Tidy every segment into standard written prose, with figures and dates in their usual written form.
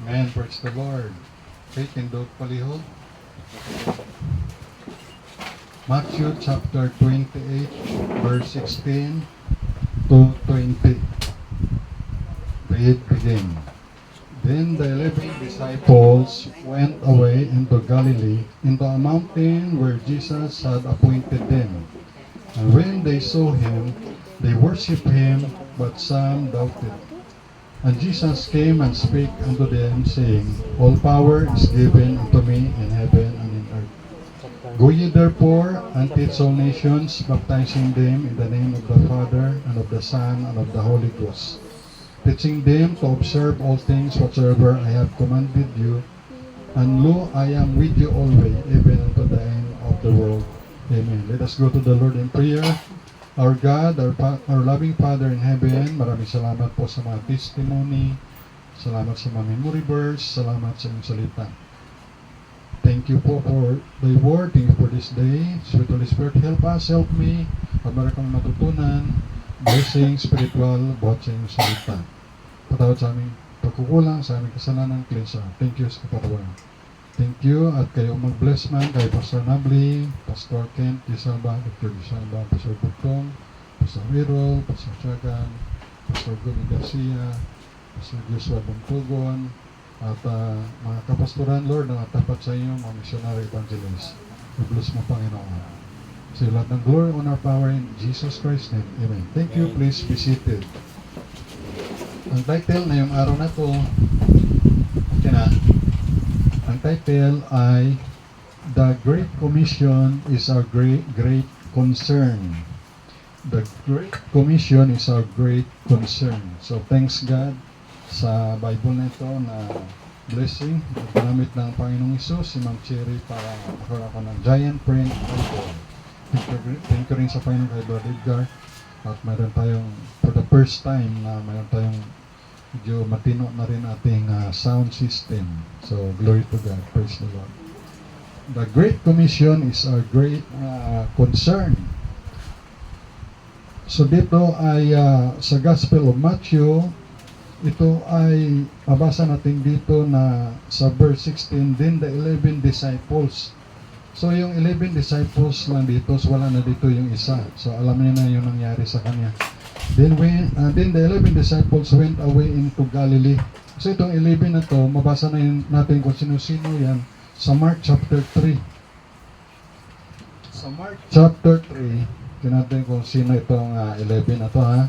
Amen. Praise the Lord. Okay, tindog palihog. Matthew chapter 28, verse 16 to 20. Read begin. Then the 11 disciples went away into Galilee, into a mountain where Jesus had appointed them. And when they saw him, they worshipped him, but some doubted. And Jesus came and spake unto them, saying, All power is given unto me in heaven and in earth. Go ye therefore and teach all nations, baptizing them in the name of the Father, and of the Son, and of the Holy Ghost, teaching them to observe all things whatsoever I have commanded you. And lo, I am with you always, even unto the end of the world. Amen. Let us go to the Lord in prayer. Our God, our loving Father in heaven, maraming salamat po sa mga testimony, salamat sa mga memory verse, salamat sa inyong salita. Thank you po for the word, thank you for this day. Sweet Holy Spirit, help us, help me, pag meron kang matutunan, blessing, spiritual, buhat sa inyong salita. Patawad sa aming pagkukulang, sa aming kasalanan, cleanse. Thank you sa katawan. Thank you at kayo mag-bless man kay Pastor Nabli, Pastor Kent Gisalba, Dr. Gisalba, Pastor Butong, Pastor Wirol, Pastor Chagan, Pastor Gumi Garcia, Pastor Joshua Buntugon, at mga kapastoran, Lord, na tapat sa inyo, mga missionary evangelists. I-bless mo, Panginoon. Sa lahat ng glory, honor, power in Jesus Christ's name. Amen. Thank you. Please be seated. Ang title na yung araw na to, okay na. Ang title ay The Great Commission is Our Great Concern. The Great Commission is our great concern. So thanks God sa Bible na ito na blessing. Ginamit ng Panginoong Isus si Ma'am Cherry para makaroon ako ng giant print Bible. Thank you rin sa Panginoong kay Brother Edgar. At mayroon tayong, for the first time na mayroon tayong medyo matino na rin ating sound system. So, glory to God. Praise the Lord. The Great Commission is our great concern. So, dito ay sa Gospel of Matthew, ito ay mabasa natin dito na sa verse 16, then the 11 disciples. So, yung 11 disciples lang dito, so wala na dito yung isa. So, alam niyo na yung nangyari sa kanya. Then the 11 disciples went away into Galilee. So itong 11 na to, mabasa na natin kung sino-sino yan sa Mark chapter 3. Sa Mark chapter 3, tinatin kung sino itong 11 na to ha.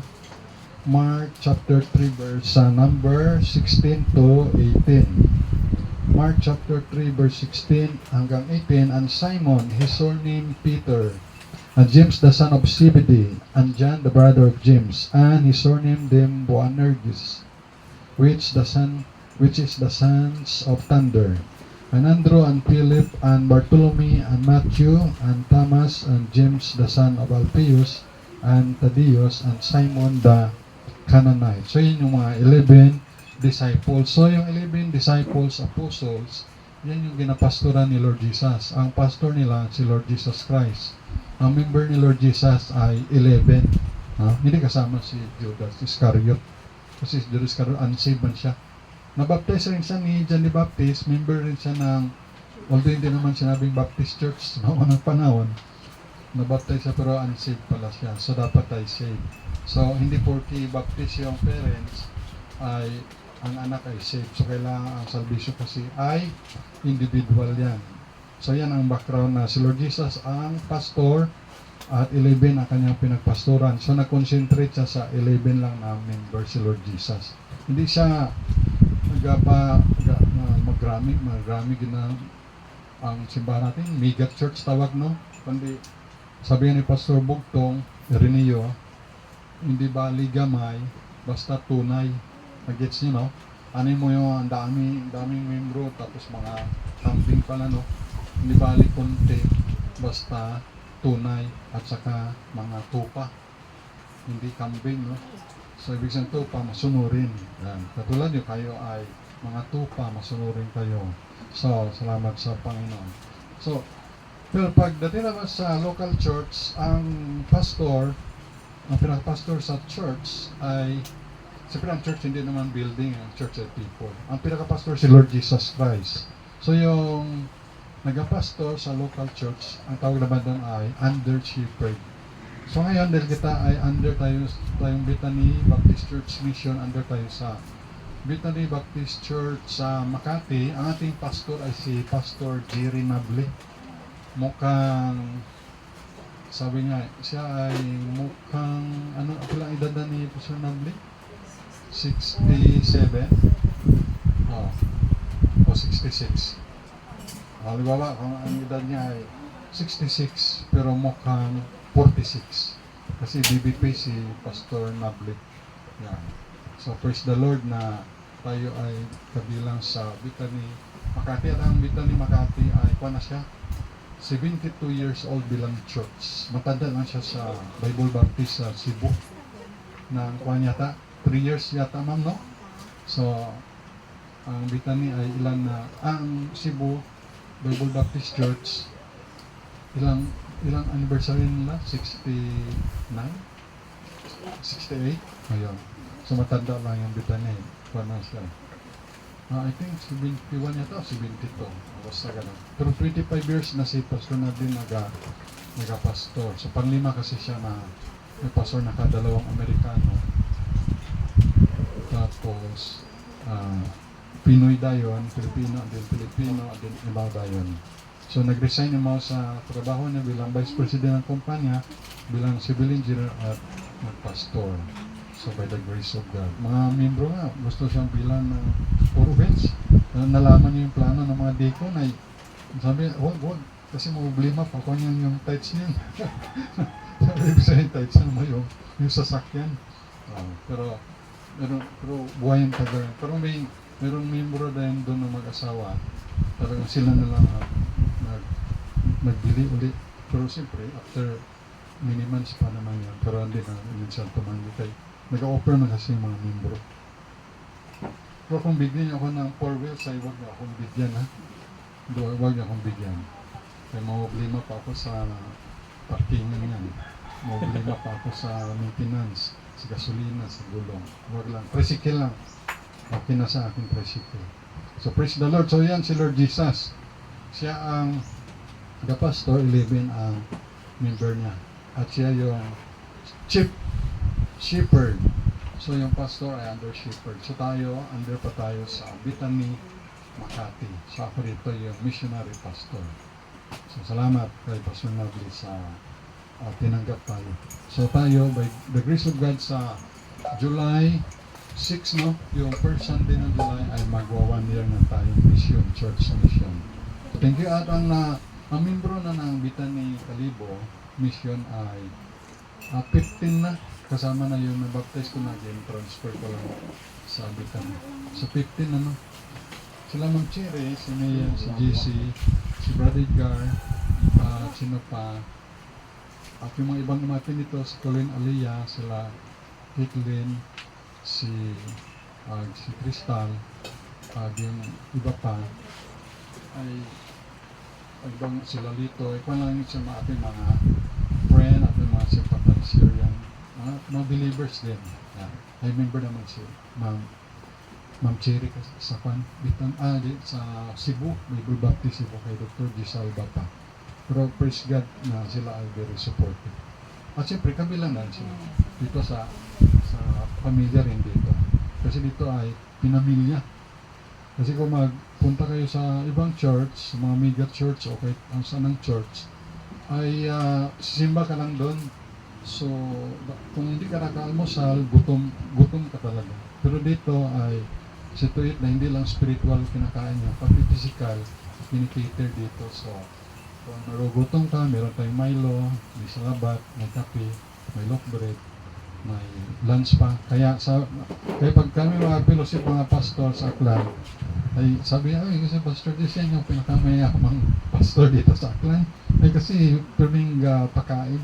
Mark chapter 3 verse number 16 to 18. Mark chapter 3 verse 16 hanggang 18. And Simon, his surname Peter, and James the son of Zebedee, and John the brother of James, and he surnamed them Boanerges, which is the sons of thunder, and Andrew and Philip and Bartholomew and Matthew and Thomas and James the son of Alphaeus and Thaddeus and Simon the Canaanite. So yun yung mga 11 disciples. So yung 11 disciples, apostles, yan yung ginapastoran ni Lord Jesus. Ang pastor nila si Lord Jesus Christ. Ang member ni Lord Jesus ay 11. Hindi kasama si Judas Iscariot. Kasi si Judas Iscariot, unsaved man siya. Nabaptize rin siya ni John the Baptist. Member rin siya ng, although hindi naman sinabing Baptist Church noong panahon. Nabaptize siya pero unsaved pala siya. So dapat ay saved. So hindi porky Baptist yung parents, ay ang anak ay saved. So kailangan ang salvation kasi ay individual yan. So yan ang background na si Lord Jesus ang pastor at 11 ang kanyang pinagpastoran. So nag-concentrate siya sa 11 lang na member si Lord Jesus. Hindi siya magrami gina ang simbahan natin, mega church tawag no. Kundi sabi ni Pastor Bugtong Reneo, hindi ba ligamay, basta tunay. Nag-gets nyo no? Ano mo yung daming membro tapos mga camping pala no? Hindi bali konti, basta tunay at saka mga tupa. Hindi kambing, no? So, ibig sabihin tupa, masunurin. Yan. Katulad nyo, kayo ay mga tupa, masunurin kayo. So, salamat sa Panginoon. So, pero pagdating naman sa local church, ang pastor, ang pinaka-pastor sa church ay Siyempre ang church hindi naman building, ang church ay people. Ang pinaka-pastor si Lord Jesus Christ. So yung nagapastor sa local church, ang tawag naman doon ay under shepherd. So ngayon, dahil kita ay under tayong Bethany Baptist Church Mission, under tayo sa Bethany Baptist Church sa Makati. Ang ating pastor ay si Pastor Jerry Nable. Mukhang, sabi nga, siya ay mukhang, ano, pala edad na ni Pastor Nable? 67? Oh, o 66. Halimbawa, kung ang edad niya ay 66, pero mukhang 46. Kasi BBP si Pastor Nable. Yan. So, praise the Lord na tayo ay kabilang sa Bethany Makati. At ang Bethany Makati ay, na siya? 72 years old bilang church. Matanda lang siya sa Bible Baptist sa Cebu. Nang kuha yata, 3 years yata ma'am, no? So, ang Bethany ay ilan na, ang Cebu Bible Baptist Church, ilang anniversary nila? 69? 68? Ayun. So matanda lang yung Bethany. Paano siya? I think 71 yata, 72. Basta ganun. Pero 25 years na si Pastor Nadine nagapastor. So panglima kasi siya na may pastor na kadalawang Amerikano. Tapos Pinoy dayon, Filipino, and then iba dayon. So nag-resign naman sa trabaho niya bilang Vice President ng kumpanya, bilang civil engineer at pastor. So by the grace of God. Mga membro nga, gusto siyang bilang ng province. Nalaman niyo yung plano ng mga deacon ay sabi, wag, kasi problema pa kung yung tithes niya. Sabi ko sa'yo, tithes mo yung sasakyan. Pero buhay yung tagal. Pero mayroong membro din doon ng mag-asawa. Talagang sila na lang nagbili ulit. Pero siyempre, after many months pa naman yan. Pero hindi na minsan tumanggi kay nag-offer na kasi yung mga membro. Pero kung bigyan ako ng 4 wheels, ay huwag na akong bigyan, ha? Huwag na akong bigyan. Kaya mawablima pa ako sa parkingan yan. Mawablima pa ako sa maintenance, sa gasolina, sa gulong. Huwag lang. Tricycle lang. Okay na sa akin tricycle. So praise the Lord. So yan si Lord Jesus. Siya ang the pastor, 11 ang member niya. At siya yung chief shepherd. So yung pastor ay under shepherd. So tayo, under pa tayo sa Bethany Makati. So ako dito yung missionary pastor. So salamat kay Pastor Nable sa tinanggap tayo. So tayo, by the grace of God, sa July 6, no? Yung first Sunday ng July ay magwa 1 year na tayong mission, church mission. So thank you. At ang membro na ng Bethany Kalibo mission ay 15 na. Kasama na yung nabaptize ko na again, transfer ko lang sa Bethany. So 15 na, no? Sila Ma'am Cherry, si Mayan, si JC, si Brother Edgar, sino pa, at yung mga ibang umatin nito, si Colleen Aliyah, sila Caitlin, si Crystal, yung iba pa, ay ibang sila Lito, ikaw lang sa mga ating mga friend at yung mga sympathizer yan. Mga believers din. I remember naman si Ma'am Cherry sa sa Cebu, Bible Baptist Cebu kay Dr. Giselle Bapa. Pero praise God na sila ay very supportive. At siyempre, kabilang na sila dito sa pamilya rin dito. Kasi dito ay pinamilya. Kasi kung magpunta kayo sa ibang church, sa mga mega church o kahit ang saan ng church, ay simba ka lang doon. So, kung hindi ka naka-almusal, gutom ka talaga. Pero dito ay situate na hindi lang spiritual kinakain niya, pati physical, pinikater dito. So, kung nagugutom ka, meron tayong Milo, may salabat, may kape, may loaf bread, may lunch pa. Kaya pag kami mga fellowship, mga pastor sa Aklan, ay sabi ay kasi Pastor Jesse yung pinakamayamang pastor dito sa Aklan. Ay kasi tuwing pakain,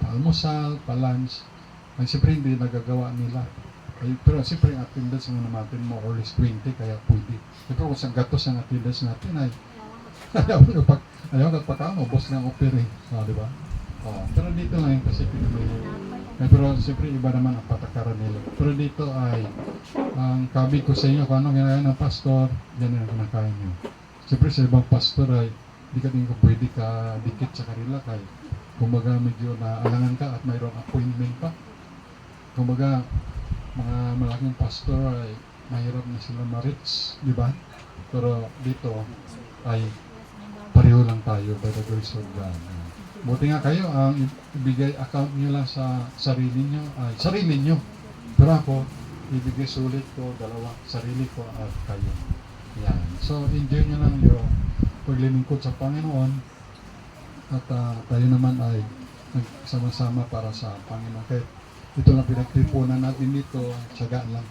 almusal, pa-lunch, ay siyempre hindi nagagawa nila. Ay, pero siyempre ang attendance mo natin more or less 20, kaya pwede. Pero kung sa gatos ang attendance natin ay ayaw ka pagkakamo, boss ng opera. Di ba? Pero dito lang kasi pinamili. Pero siyempre iba naman ang patakaran nila. Pero dito ay, ang kabi ko sa inyo, kung anong ginagawa ng pastor, yan ang kinakain nyo. Siyempre sa ibang pastor ay, di ka din pwede ka dikit sa kanila kay kumbaga medyo naalangan ka at mayroong appointment pa. Kumbaga, mga malaking pastor ay mahirap na sila ma-reach, di ba? Pero dito ay pareho lang tayo by the grace of God. Buti nga kayo, ang ibigay account nyo lang sa sarili nyo, ay sarili nyo. Pero ako, ibigay sulit ko, dalawa, sarili ko at kayo. Yan. So, enjoy nyo lang yung paglilingkod sa Panginoon at tayo naman ay nagsama-sama para sa Panginoon. Kaya ito lang pinagtipunan natin dito, tiyaga lang.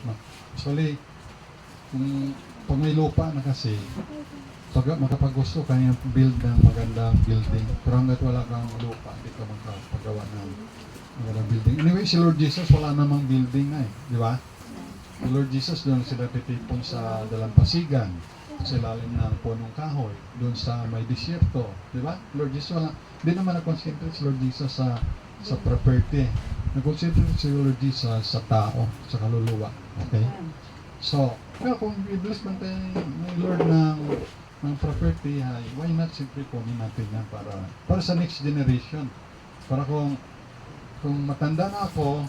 Actually, pag may lupa na kasi, pag makapagusto ka yung build ng magandang building, pero hanggat wala kang lupa, hindi ka makapagawa ng magandang building. Anyway, si Lord Jesus wala namang building na di ba? Si Lord Jesus doon sila titipon sa dalampasigan, sa ilalim ng punong kahoy, doon sa may disyerto, di ba? Lord Jesus wala, hindi naman nag-concentrate si Lord Jesus sa property. Nag-concentrate si Lord Jesus sa tao, sa kaluluwa. Okay? So, kaya kung i-bless man tayo ng Lord ng property, ay why not simply kunin natin yan para sa next generation. Para kung matanda na ako,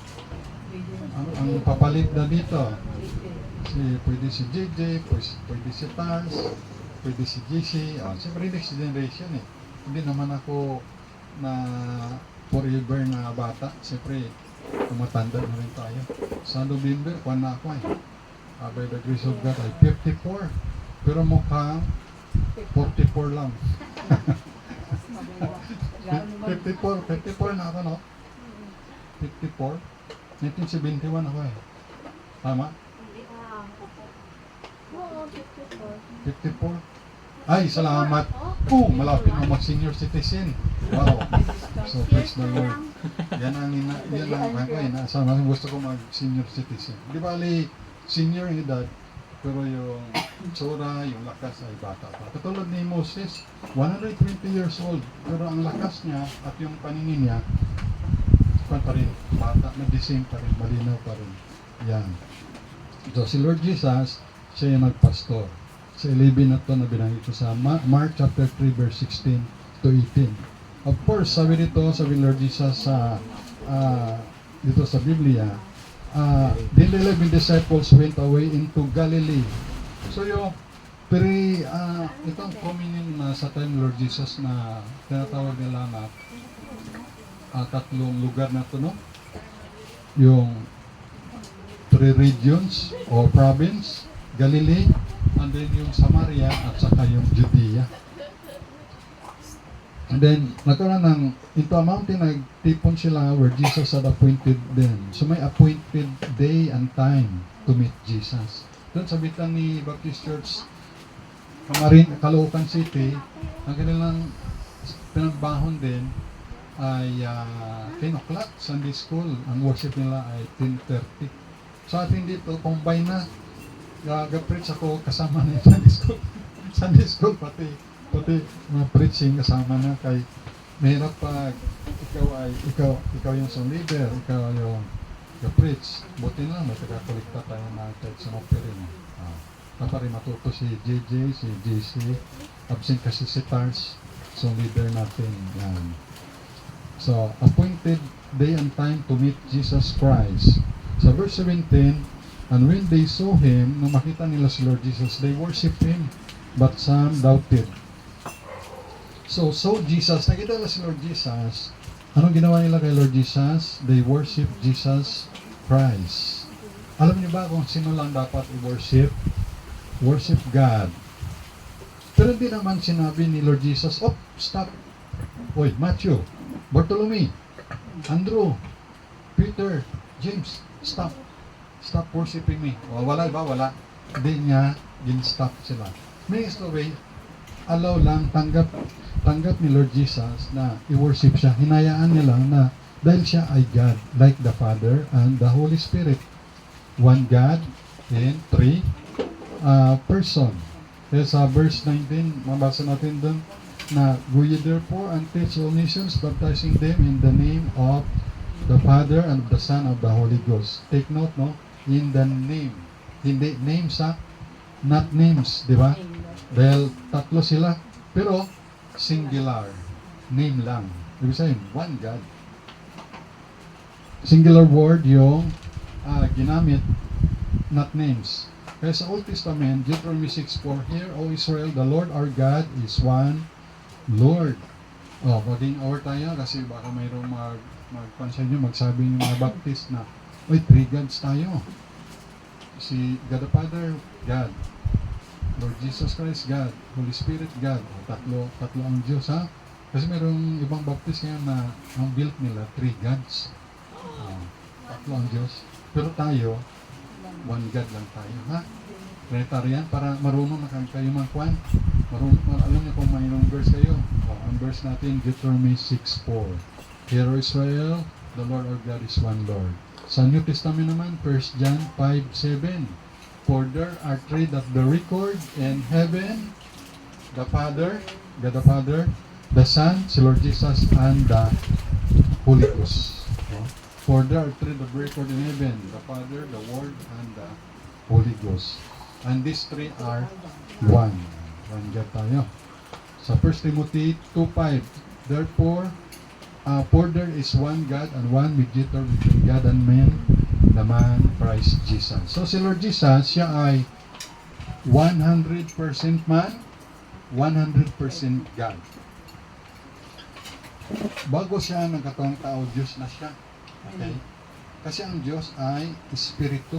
ang papalit na dito, pwede si JJ, pwede si Tans, pwede si JC, siyempre next generation Hindi naman ako na forever na bata, siyempre tumatanda na rin tayo. Sa November, kuha na ako by the grace of God ay 54. Pero mukhang 44 lang. 54 na ako, no? 54? 1971 ako Tama? Oo, 54? Ay, salamat. Malapit na mag-senior citizen. Wow. So, praise the Lord. Yan ang inaasahan. Gusto ko mag-senior citizen. Di ba, senior yung edad, pero yung tsura, yung lakas ay bata pa. Katulad ni Moses, 120 years old, pero ang lakas niya at yung paningin niya, pa rin, bata, na-dising pa rin, malinaw pa rin. Yan. So, si Lord Jesus, siya yung nagpastor. Sa 11 na ito na binanggit ko sa Mark chapter 3 verse 16 to 18. Of course, sabi Lord Jesus sa dito sa Biblia, then the 11 disciples went away into Galilee. So itong communion na sa time Lord Jesus na tinatawag nila na tatlong lugar na ito, no? Yung 3 regions o province, Galilee, and then yung Samaria at saka yung Judea. And then, nagkaroon ng, into a mountain, nagtipon sila where Jesus had appointed them. So may appointed day and time to meet Jesus. Doon sa bitang ni Baptist Church, Caloocan City, ang kanilang pinagbahon din ay 10 o'clock, Sunday school. Ang worship nila ay 10:30. Sa atin dito, combine na. Gag-preach ako kasama na yung Sunday school, pati mga preaching kasama na kay mahirap pag ikaw yung song leader, ikaw yung preach. Buti na may taga-kolekta tayo na kahit sa offering. Rin matuto si JJ, si JC, absent kasi si Tars, song leader natin. Yan. So, appointed day and time to meet Jesus Christ. Sa verse 17, and when they saw Him, nung makita nila si Lord Jesus, they worshiped Him, but some doubted. So Jesus, nakita nila si Lord Jesus, anong ginawa nila kay Lord Jesus? They worship Jesus Christ. Alam niyo ba kung sino lang dapat i-worship? Worship God. Pero hindi naman sinabi ni Lord Jesus, stop. Oy, Matthew, Bartolome, Andrew, Peter, James, stop worshiping me. Wala ba? Wala. Hindi niya gin-stop sila. Means the way, allow lang, tanggap ni Lord Jesus na i-worship siya. Hinayaan niya lang na dahil siya ay God, like the Father and the Holy Spirit. One God in 3 person. Kaya sa verse 19, mabasa natin doon na, go ye therefore and teach all nations, baptizing them in the name of the Father, and of the Son, of the Holy Ghost. Take note, no? In the name. Hindi names, ha? Not names, di ba? Dahil tatlo sila, pero singular. Name lang. Ibig sabihin, one God. Singular word yung ginamit, not names. Kaya sa Old Testament, Deuteronomy 6:4, Hear, O Israel, the Lord our God is one Lord. Maging aware tayo kasi baka mayroong magpansin nyo, magsabi yung mga Baptist na, oy, three gods tayo. Si God the Father, God. Lord Jesus Christ, God. Holy Spirit, God. Tatlo ang Diyos, ha? Kasi mayroong ibang Baptist ngayon na ang build nila, three gods. Tatlo ang Diyos. Pero tayo, one God lang tayo, ha? Trinitarian, para marunong na kayo magkwan. Alam niyo kung mayroong verse kayo. Ang verse natin, Deuteronomy 6:4. Hear, O Israel, the Lord our God is one Lord. Sa New Testament naman, 1 John 5:7. For there are three that the record in heaven, the Father, God the Father, the Son, si Lord Jesus, and the Holy Ghost. For there are three that record in heaven, the Father, the Word, and the Holy Ghost. And these three are one. One God tayo. Sa 1 Timothy 2:5, therefore, for there is one God and one mediator between God and men, the man Christ Jesus. So si Lord Jesus, siya ay 100% man, 100% God. Bago siya nagkatawang tao, Diyos na siya. Okay? Kasi ang Diyos ay Espiritu.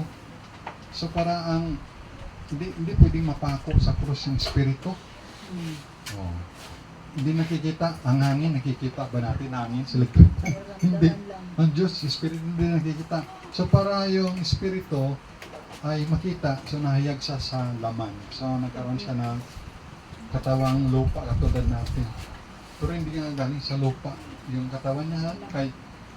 So para ang hindi pwedeng mapako sa krus yung Espiritu. Hindi nakikita ang hangin, nakikita ba natin hangin sa likod? Hindi. Ang Diyos, Espiritu, hindi nakikita. So para yung Espiritu ay makita, so nahayag siya sa laman. So nagkaroon siya ng katawang lupa katulad natin. Pero hindi nga galing sa lupa. Yung katawan niya, kay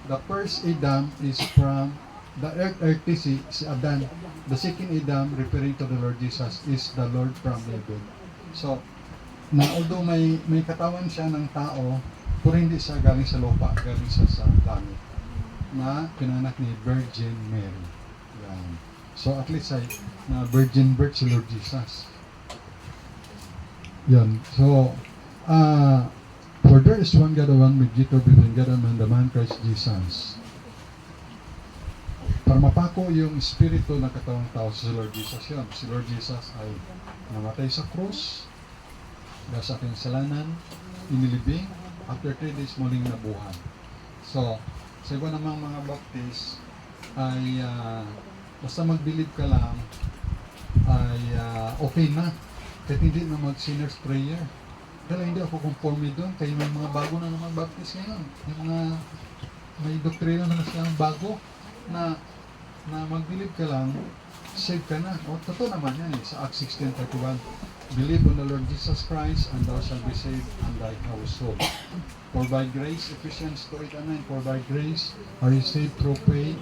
the first Adam is from the earth si Adan. The second Adam, referring to the Lord Jesus, is the Lord from heaven. So, na although may katawan siya ng tao, pero hindi siya galing sa lupa, galing siya sa langit. Na pinanak ni Virgin Mary. Yan. So, at least ay na virgin birth si Lord Jesus. Yan. So, for there is one God, one mediator between God and man, the man Christ Jesus. Para mapako yung espiritu na katawang tao si Lord Jesus yun. Si Lord Jesus ay namatay sa krus, dahil sa aking kasalanan, inilibing, after 3 days muling nabuhay. So, sa iba namang mga Baptist, ay basta mag-believe ka lang, ay okay na. Kahit hindi na mag-sinner's prayer. Kaya hindi ako conforme doon, kaya may mga bago na naman Baptist ngayon. Yung mga may doktrina na silang bago, na mag-believe ka lang, save ka na. O, totoo naman yan sa Acts 16:31. Believe on the Lord Jesus Christ, and thou shalt be saved and thy household. For by grace, Ephesians 2:8-9, for by grace are you saved through faith,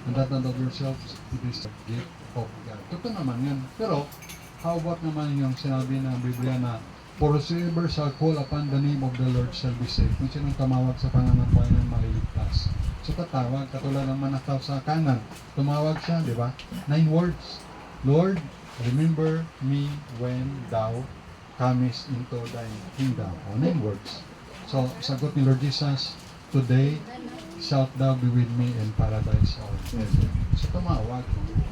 and that not of yourselves, it is a gift of God. Totoo naman yan. Pero, how about naman yung sinabi ng Biblia na, for whosoever shall call upon the name of the Lord shall be saved. Kung sinong tumawag sa pangalan ng Panginoon maliligtas. So tatawag, katulad ng manakaw sa kanan. Tumawag siya, di ba? 9 words. Lord, remember me when thou comest into thy kingdom. O 9 words. So, sagot ni Lord Jesus, today shalt thou be with me in paradise or heaven. So tumawag.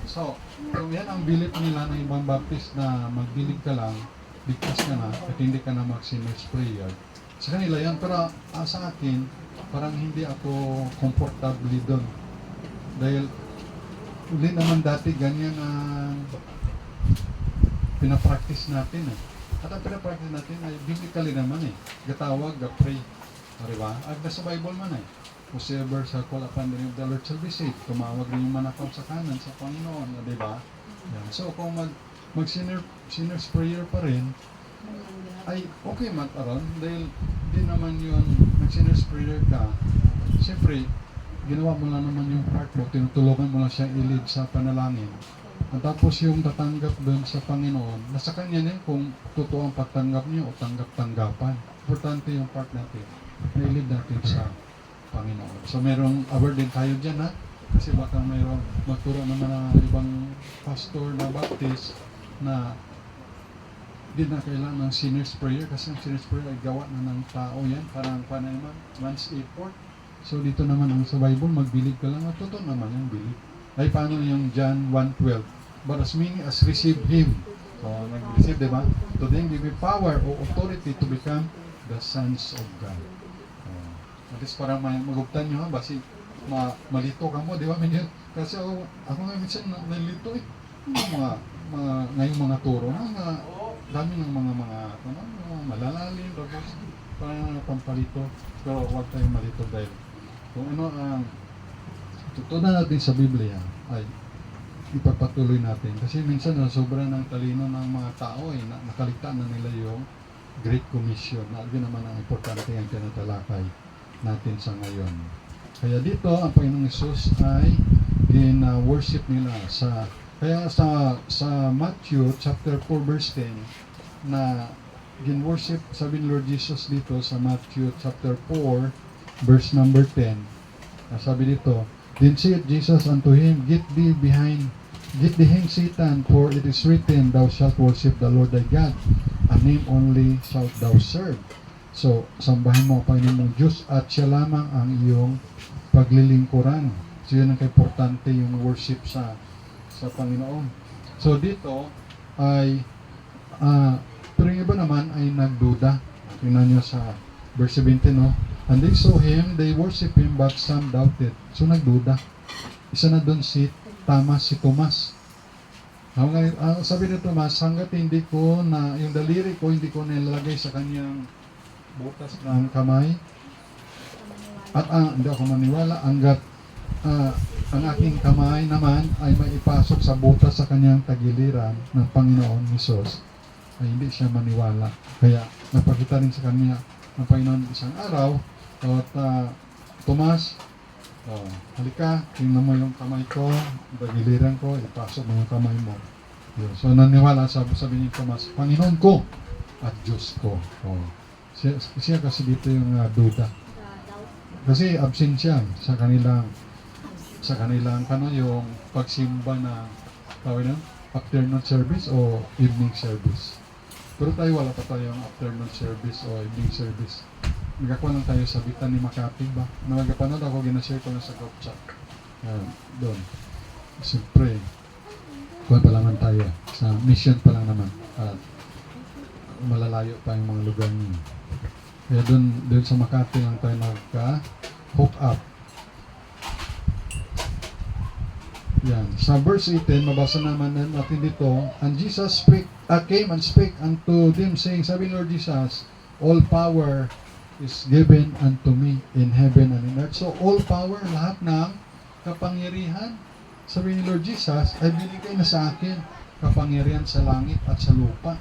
So, kung yan ang bilip nila ng ibang Baptist na magbilip ka lang, ligtas ka na, at hindi ka na mag-sinner's prayer. Sa kanila yan, pero sa akin, parang hindi ako comfortable doon. Dahil, hindi naman dati ganyan ang pinapractice natin. At ang pinapractice natin ay biblically naman gatawag, pray. Diba? At sa Bible man whosoever shall call upon the name of the Lord shall be saved. Tumawag rin yung manakaw sa kanan sa Panginoon. Diba? Yan. So, kung sinner's prayer pa rin, ay okay mataron dahil di naman yun nag-sinner's prayer ka, siyempre ginawa mo lang naman yung part mo, tinutulungan mo lang siya i-lead sa panalangin, at tapos yung tatanggap doon sa Panginoon, nasa kanya niya kung totoo ang pagtanggap niyo o tanggap-tanggapan. Importante yung part natin na i-lead natin sa Panginoon. So merong aware din tayo dyan ha, kasi baka mayroong magturo naman ng ibang pastor na Baptist na di na kailangan ng sinner's prayer kasi ang sinner's prayer ay gawa na ng tao yan, parang naman, man's effort. So dito naman ang sa Bible, magbilib ka lang at totoo naman yung bilib. Ay paano yung John 1:12? But as many as receive Him, so nag-receive, diba? To them give Him power or authority to become the sons of God. At least para magugtan nyo ha, basi malito ka mo, di ba? Kasi ako nga minsan nalito eh. Ngayong mga turo, dami ng mga malalalim, tapos parang pampalito. Pero huwag tayong malito dahil kung ano ang tutunan natin sa Biblia ay ipapatuloy natin. Kasi minsan sobra ng talino ng mga tao ay nakaligtaan na nila yung Great Commission. Yun naman ang importante ang tinatalakay natin sa ngayon. Kaya dito, ang Panginoong Hesus ay worship nila kaya sa Matthew chapter 4 verse 10 na gin-worship, sabi ni Lord Jesus dito sa Matthew chapter 4 verse number 10. Sabi dito, Then said Jesus unto him, Get thee hence, Satan, for it is written, Thou shalt worship the Lord thy God, and Him only shalt thou serve. So, sambahin mo ang Panginoon mong Diyos at siya lamang ang iyong paglilingkuran. So, yun ang kaimportante yung worship sa Panginoon. So, dito ay pero yung iba naman ay nagduda. Tingnan nyo sa verse 17, no? And they saw Him, they worship Him, but some doubted. So, nagduda. Isa na doon si Tomas. Sabi ni Tomas, hanggat hindi ko yung daliri ko, hindi ko nilalagay sa kanyang butas ng kamay, at hindi ako maniwala hanggat ang aking kamay naman ay maipasok sa butas sa kanyang tagiliran ng Panginoon Hesus, ay hindi siya maniwala. Kaya napakita rin sa kanya ng Panginoon isang araw at Tomas, halika, tingnan mo yung kamay ko, tagiliran ko, ipasok mo yung kamay mo. So naniwala, sabi ni Tomas, Panginoon ko at Diyos ko. Siya kasi dito yung duda. Kasi absent siya sa kanilang yung pagsimba na afternoon service o evening service. Pero tayo wala pa tayong afternoon service o evening service. Nagkakuha lang tayo sa Bitan ni Makati ba? Nagkapanood ako, ginashare ko na sa group chat. Doon. Siyempre, kuha pa naman tayo. Sa mission pa lang naman. At malalayo pa yung mga lugar niyo. Kaya doon sa Makati lang tayo nagka-hook up. Yan. Sa verse 18, mabasa naman natin dito, And Jesus came and spake unto them, saying, sabi ni Lord Jesus, All power is given unto me in heaven and in earth. So, all power, lahat ng kapangyarihan, sabi ni Lord Jesus, ay binigay na sa akin kapangyarihan sa langit at sa lupa.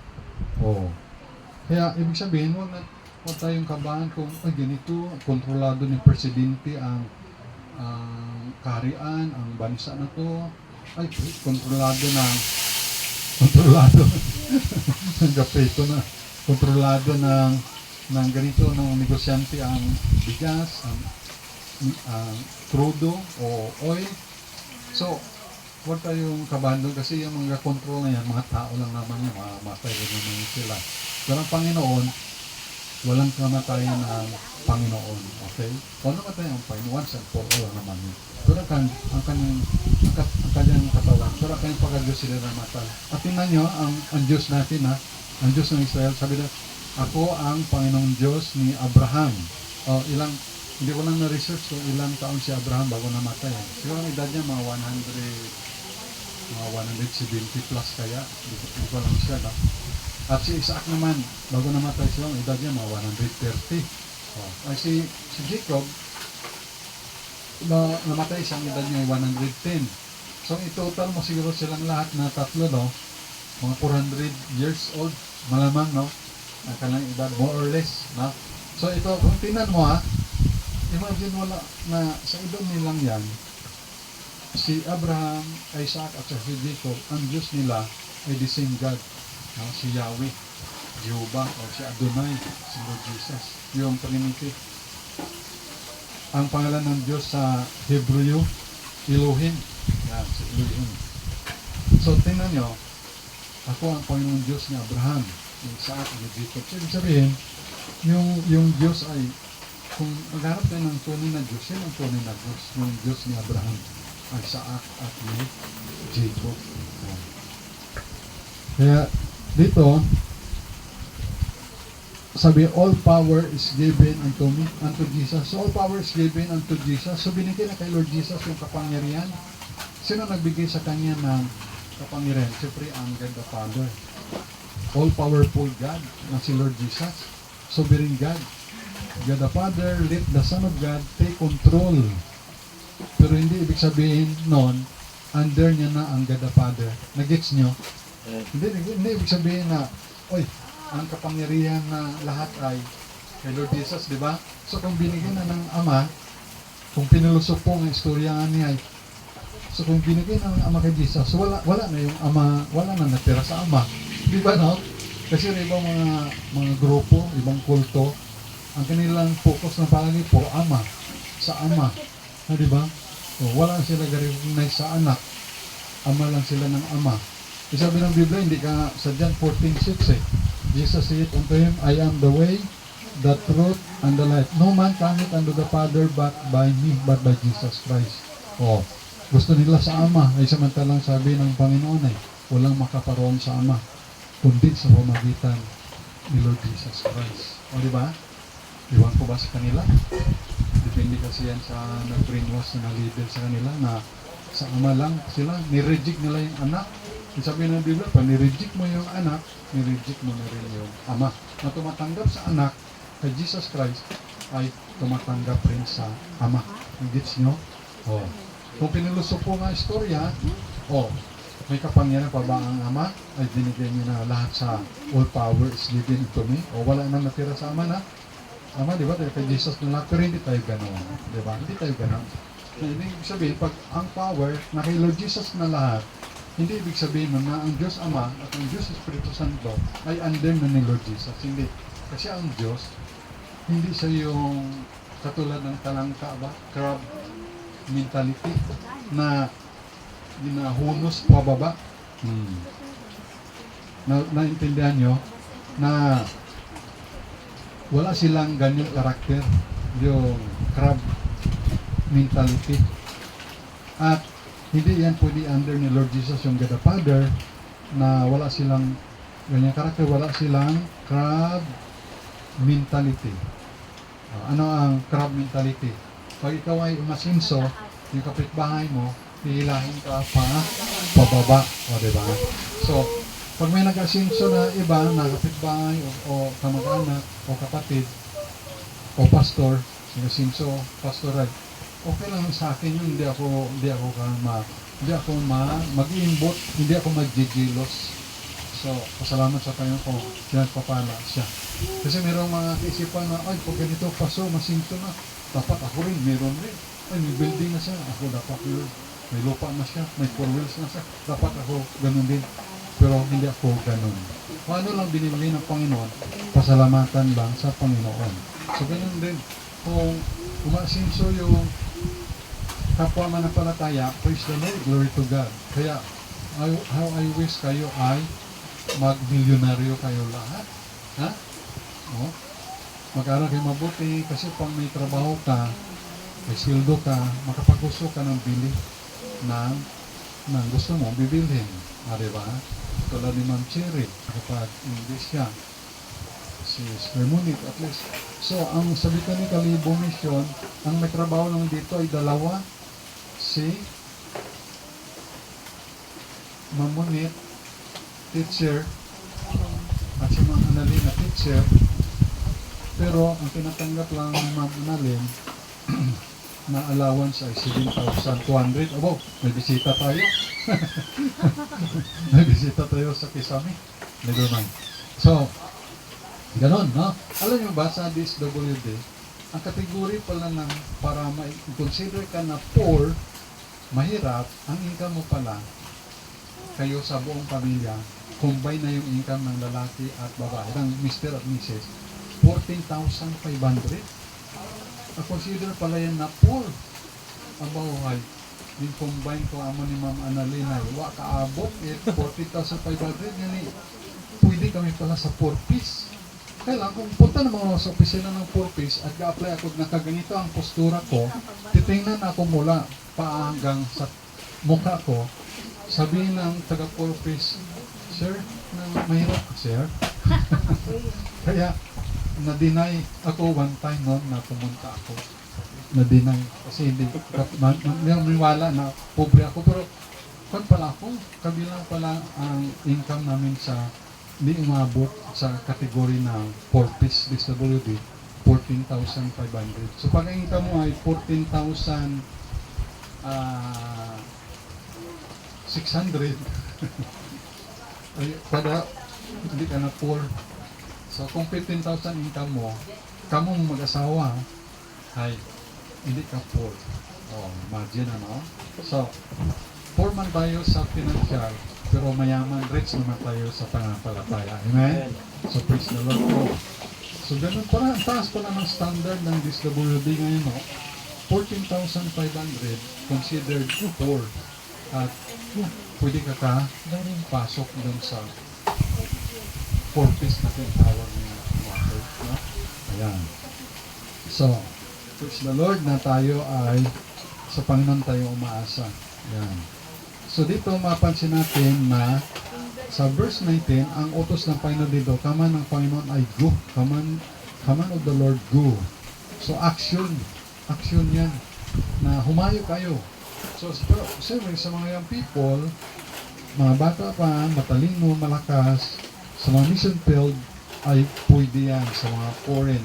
Kaya, ibig sabihin, huwag tayong kabahan kung, ganito, kontrolado ni Presidente ang kaharian, ang bansa na to, kontrolado ng gapeto na, kontrolado ng ganito, ng negosyante ang bigas, ang crudo o oil. So, huwag tayong kabahan doon kasi yung mga control na yan, mga tao lang naman yan, mamatay rin naman sila. Pero ang Panginoon, walang kamatayan ang Panginoon. Okay? Kung namatay ang Panginoon, once and for all naman yun. Pero ang kanyang katawan, pero ang kanyang pagka-Diyos sila namatay. At tingnan nyo, ang Diyos natin, ang Diyos ng Israel, sabi na, ako ang Panginoong Diyos ni Abraham. Hindi ko lang na-research kung ilang taon si Abraham bago namatay. Siguro ang edad niya mga 170 plus kaya. Hindi ko lang siya. At si Isaac naman, bago namatay siya, ang edad niya mga 130. Ay si Jacob, namatay siya, ang edad niya ay 110. So i-total mo siguro silang lahat na tatlo, no? Mga 400 years old, malamang, no? Ang kanilang edad, more or less, no? So ito, kung tingnan mo imagine wala na sa edad nilang yan, si Abraham, Isaac at si Jacob, ang Diyos nila ay the same God. Si Yahweh, Jehovah, o si Adonai, si Lord Jesus, yung Trinity. Ang pangalan ng Diyos sa Hebreo, Elohim. Yan, si Elohim. So, tingnan nyo, ako ang Panginoong Diyos ni Abraham, ni Isaac, ni Jacob. So, ibig sabihin, yung Diyos ay, kung maghanap tayo ng tunay na Diyos, yan ang tunay na Diyos, yung Diyos ni Abraham, Isaac at ni Jacob. Kaya, dito, sabi, all power is given unto me, unto Jesus. So, all power is given unto Jesus. So, binigay na kay Lord Jesus yung kapangyarihan. Sino nagbigay sa kanya ng kapangyarihan? Siyempre, ang God the Father. All-powerful God na si Lord Jesus. Sovereign God. God the Father, let the Son of God take control. Pero hindi ibig sabihin nun, under niya na ang God the Father. Nagets nyo? Hindi ibig sabihin na, oy, ang kapangyarihan na lahat ay kay Lord Jesus, di ba? So kung binigyan na ng Ama, kung pinulusok po ang istorya nga niya, so kung binigyan na ng Ama kay Jesus, so wala na yung Ama, wala na natira sa Ama. Di ba, no? Kasi ibang mga grupo, ibang kulto, ang kanilang focus na palagi po, Ama, sa Ama. Di ba? So, wala sila ga-recognize sa anak. Ama lang sila ng Ama. Sabi ng Biblia, hindi ka sa John 14:6 Jesus said unto him, I am the way, the truth, and the life. No man cometh unto the Father but by me, but by Jesus Christ. Oh, gusto nila sa Ama, ay samantalang sabi ng Panginoon ay, walang makaparoon sa Ama, kundi sa pamagitan ni Lord Jesus Christ. O, di ba? Iwan ko ba sa kanila? Depende kasi yan sa nag-brainwash na leader sa kanila na sa Ama lang sila, nireject nila yung anak. Sabi ng Biblia, pag nireject mo yung anak, nireject mo na rin yung Ama. Na tumatanggap sa anak, kay Jesus Christ, ay tumatanggap rin sa Ama. Gets nyo? Oh. Kung pinulusok po nga istorya, may kapangyarihan pa ba ang Ama? Ay binigay niya na lahat sa all power is given to me. O wala nang natira sa Ama na. Ama, di ba? Kay Jesus na lang. Pero hindi tayo gano'n. Di ba? Hindi tayo gano'n. Ibig sabihin, pag ang power na kay Lord Jesus na lahat, hindi ibig sabihin na ang Diyos Ama at ang Diyos Espiritu Santo ay under na ni Lord Jesus. Hindi. Kasi ang Diyos, hindi siya yung katulad ng talangka ba? Crab mentality na ginahunos pababa. Naintindihan nyo na wala silang ganyang karakter, yung crab mentality. At hindi yan pwede under ni Lord Jesus, yung God the Father, na wala silang ganyang karakter, wala silang crab mentality. Ano ang crab mentality? Pag ikaw ay umasinso, yung kapitbahay mo, hihilahin ka pababa. O, diba? So, pag may nag-asinso na iba, na kapitbahay, o kamag-anak, o kapatid, o pastor, nag-asinso, pastoral, okay lang sa akin yun, hindi ako mag-iimbot, hindi ako magjijilos. So, pasalamat sa Panginoon ko, pinagpapala siya. Kasi mayroong mga kaisipan na, ay, pag ganito, paso, masinto na, dapat ako rin, meron rin. Ay, may building na siya, ako dapat yun. May lupa na siya, may 4 wheels na siya, dapat ako ganun din. Pero hindi ako ganun. Kung ano lang binibigay ng Panginoon, pasalamatan lang sa Panginoon. So, ganun din. Kung umasinso yung kapwa manampalataya, praise the Lord, glory to God. Kaya, how I wish kayo ay mag-milyonaryo kayo lahat. Ha? O? Mag-aral kayo mabuti kasi pag may trabaho ka, may sildo ka, makapag-gusto ka ng bili ng gusto mo, bibilhin. Diba? Tulad ni Ma'am Cherry, kapag-English siya. Si Monique, at least. So, ang sabitan ni Kalibo Mission, ang may trabaho lang dito ay dalawa. Si Ma'am Monique, teacher, at si Ma'am Annalyn, teacher. Pero, ang tinatanggap lang ng Ma'am Annalyn, na allowance ay 7,200. Abo, may bisita tayo. May bisita tayo sa Kisame. Never mind. So, ganon, no? Alam nyo ba, sa DSWD, ang kategory pala ng para ma-consider ka na poor, mahirap, ang income mo pala, kayo sa buong pamilya, combine na yung income ng lalaki at babae, ng Mr. at Mrs. 14,500. consider pala yan na poor. Abaw, ay, yung combine ko amo ni Ma'am Annalena, wa kaabot, 40,500, yan eh, pwede kami pala sa 4-piece. Kaya lang, kung punta naman ako sa opisina ng 4-piece at ga-apply ako na kaganito ang postura ko, titingnan ako mula paa hanggang sa mukha ko, sabihin ng taga 4-piece, Sir, mahirap ka, sir. Kaya, na-deny ako one time noon na pumunta ako. Na-deny. Kasi hindi, maniwala na pobre ako. Pero, kung pala ako, kabilang pala ang income namin sa hindi umabot sa kategory ng 4-piece DSWD, 14,500. So, pag ang income mo ay 14,600, ay, pada hindi ka na poor. So, kung 15,000 income mo, kamo mong mag-asawa, ay, hindi ka poor. Oh, imagine ano? So, poor man tayo sa financial, pero mayaman, rich naman tayo sa pananampalataya. Amen? So, praise the Lord po. So, ganun pala, ang taas pala ng standard ng DSWD ngayon, no? 14,500 considered poor. At, pwede ka pasok dun sa 4-piece na tinatawag niya water. No? Ayan. So, praise the Lord na tayo ay sa Panginoon tayo umaasa. Ayan. So, dito mapansin natin na sa verse 19, ang utos ng Panginoon dito, kaman ng Panginoon ay go. Kaman of the Lord go. So, action yan na humayo kayo. So, siyempre, sa mga young people, mga bata pa, matalino, malakas, sa mga mission field, ay pwede yan sa mga foreign.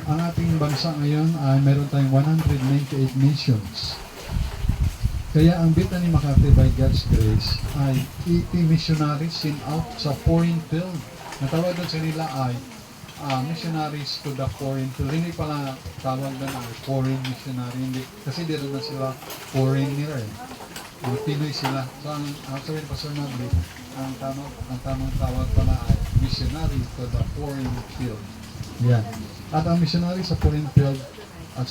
Ang ating bansa ngayon ay meron tayong 198 missions. Kaya ang Bethany Makati by God's grace ay 80 missionaries sent out sa foreign field. Natawag doon sa nila ay missionaries to the foreign field. Hindi pala tawag doon ay foreign missionary. Hindi, kasi di naman sila foreigner eh. Pinoy sila. So ang sabihin pa Sir Nagli, ang tamang tawag pala ay missionary to the foreign field. Yan. At ang missionary sa foreign field, at